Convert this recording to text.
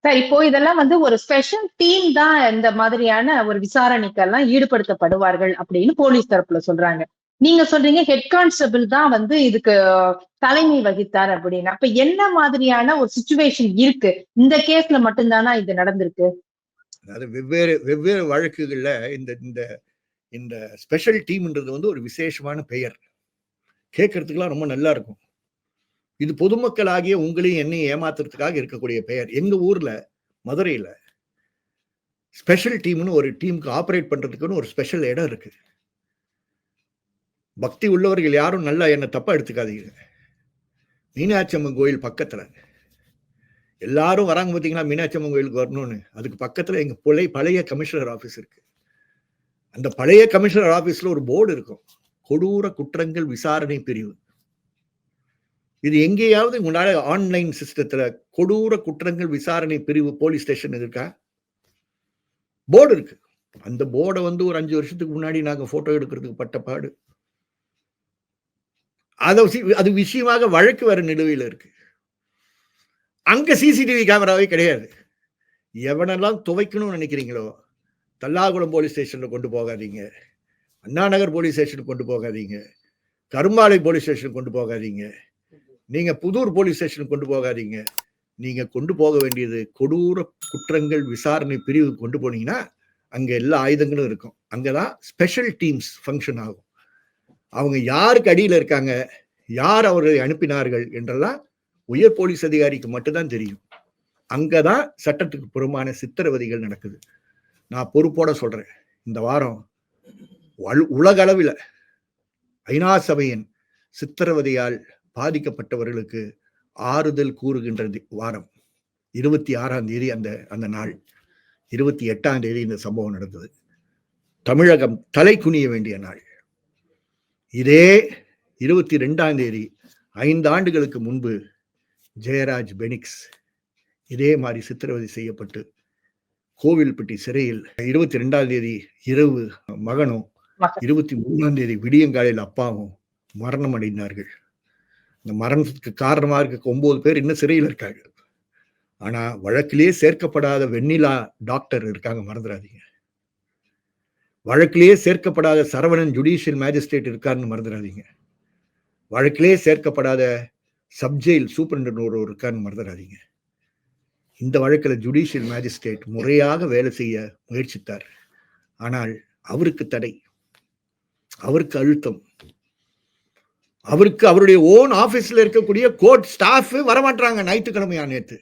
Sir இப்போ இதெல்லாம் வந்து ஒரு ஸ்பெஷல் டீம் தான் இந்த மாதிரியான ஒரு விசாரணைக்கெல்லாம் ஈடுபடுத்தப்படுவார்கள் அப்படின்னு போலீஸ் தரப்புல சொல்றாங்க. நீங்க சொல்றீங்க ஹெட் கான்ஸ்டபிள் தான் வந்து இதுக்கு தலைமை வகித்தார் அப்படின்னு. அப்ப என்ன மாதிரியான ஒரு சிச்சுவேஷன் இருக்கு? இந்த கேஸ்ல மட்டும்தானா இது நடந்திருக்கு? அதாவது வெவ்வேறு வெவ்வேறு வழக்குகள்ல இந்த இந்த இந்த ஸ்பெஷல் டீம்ன்றது வந்து ஒரு விசேஷமான பெயர். கேட்கறதுக்குலாம் ரொம்ப நல்லா இருக்கும். இது பொதுமக்கள் ஆகிய உங்களையும் என்னையும் ஏமாத்துறதுக்காக இருக்கக்கூடிய பெயர். எங்க ஊர்ல மதுரையில ஸ்பெஷல் டீம்னு ஒரு டீமுக்கு ஆபரேட் பண்றதுக்குன்னு ஒரு ஸ்பெஷல் இடம் இருக்கு. பக்தி உள்ளவர்கள் யாரும் நல்லா என்ன தப்பா எடுத்துக்காதீங்க. மீனாட்சி அம்மன் கோயில் பக்கத்துல எல்லாரும் வராங்க பார்த்தீங்களா, மீனாட்சி அம்மன் கோயிலுக்கு வரணும்னு. அதுக்கு பக்கத்துல எங்க பழைய கமிஷனர் ஆபீஸ் இருக்கு. அந்த பழைய கமிஷனர் ஆபீஸ்ல ஒரு போர்டு இருக்கும், கொடூர குற்றங்கள் விசாரணை பிரிவு. இது எங்கேயாவது முன்னாடி ஆன்லைன் சிஸ்டத்துல கொடூர குற்றங்கள் விசாரணை பிரிவு போலீஸ் ஸ்டேஷன் இருக்கா? போர்டு இருக்கு. அந்த போர்டை வந்து ஒரு 5 வருஷத்துக்கு முன்னாடி நாங்க போட்டோ எடுக்கிறதுக்கு பட்ட பாடு. அது விஷயமாக வழக்கு வர நிலுவையில் இருக்கு. அங்க சிசிடிவி கேமராவே கிடையாது. எவனெல்லாம் துவைக்கணும்னு நினைக்கிறீங்களோ தல்லாகுளம் போலீஸ் ஸ்டேஷன்ல கொண்டு போகாதீங்க, அண்ணா நகர் போலீஸ் ஸ்டேஷனுக்கு கொண்டு போகாதீங்க, கரும்பாலை போலீஸ் ஸ்டேஷனுக்கு கொண்டு போகாதீங்க, நீங்க புதூர் போலீஸ் ஸ்டேஷனுக்கு கொண்டு போகாதீங்க. நீங்க கொண்டு போக வேண்டியது கொடூர குற்றங்கள் விசாரணை பிரிவு கொண்டு போனீங்கன்னா அங்க எல்லா ஆயுதங்களும் இருக்கும். அங்கதான் ஸ்பெஷல் டீம்ஸ் ஃபங்க்ஷன் ஆகும். அவங்க யாருக்கு அடியில் இருக்காங்க, யார் அவர்களை அனுப்பினார்கள் என்றெல்லாம் உயர் போலீஸ் அதிகாரிக்கு மட்டும்தான் தெரியும். அங்கதான் சட்டத்துக்கு புறமான சித்திரவதைகள் நடக்குது. நான் பொறுப்போட சொல்றேன், இந்த வாரம் உலக அளவில் ஐநா சபையின் சித்திரவதையால் பாதிக்கப்பட்டவர்களுக்கு ஆறுதல் கூறுகின்ற வாரம். 26ஆம் தேதி அந்த நாள், 28ஆம் தேதி இந்த சம்பவம் நடந்தது. தமிழகம் தலை குனிய வேண்டிய நாள். இதே 22ஆம் தேதி 5 ஆண்டுகளுக்கு முன்பு ஜெயராஜ் பெனிக்ஸ் இதே மாதிரி சித்திரவதை செய்யப்பட்டு கோவில்பட்டி சிறையில் 22ஆம் தேதி இரவு மகனும் 23ஆம் தேதி விடியங்காலையில் அப்பாவும் மரணம் அடைந்தார்கள். இந்த மரணத்துக்கு காரணமாக இருக்க 9 பேர் இன்னும் சிறையில் இருக்காங்க. ஆனா வழக்கிலேயே சேர்க்கப்படாத வெண்ணிலா டாக்டர் இருக்காங்க, மறந்துடாதீங்க. வழக்கிலேயே சேர்க்கப்படாத சரவணன் ஜுடிஷியல் மேஜிஸ்ட்ரேட் இருக்காருன்னு மறந்துடாதீங்க. வழக்கிலேயே சேர்க்கப்படாத சப்ஜெயில் சூப்பரண்ட் ஒருவர் இருக்காருன்னு மறந்துடாதீங்க. இந்த வழக்கில் ஜுடிஷியல் மேஜிஸ்ட்ரேட் முறையாக வேலை செய்ய முயற்சித்தார். ஆனால் அவருக்கு தடை, அவருக்கு அழுத்தம், அவருக்கு அவருடைய ஓன் ஆபீஸ்ல இருக்கக்கூடிய கோர்ட் ஸ்டாஃப் வரமாட்டாங்க. ஞாயிற்றுக்கிழமையா நேற்று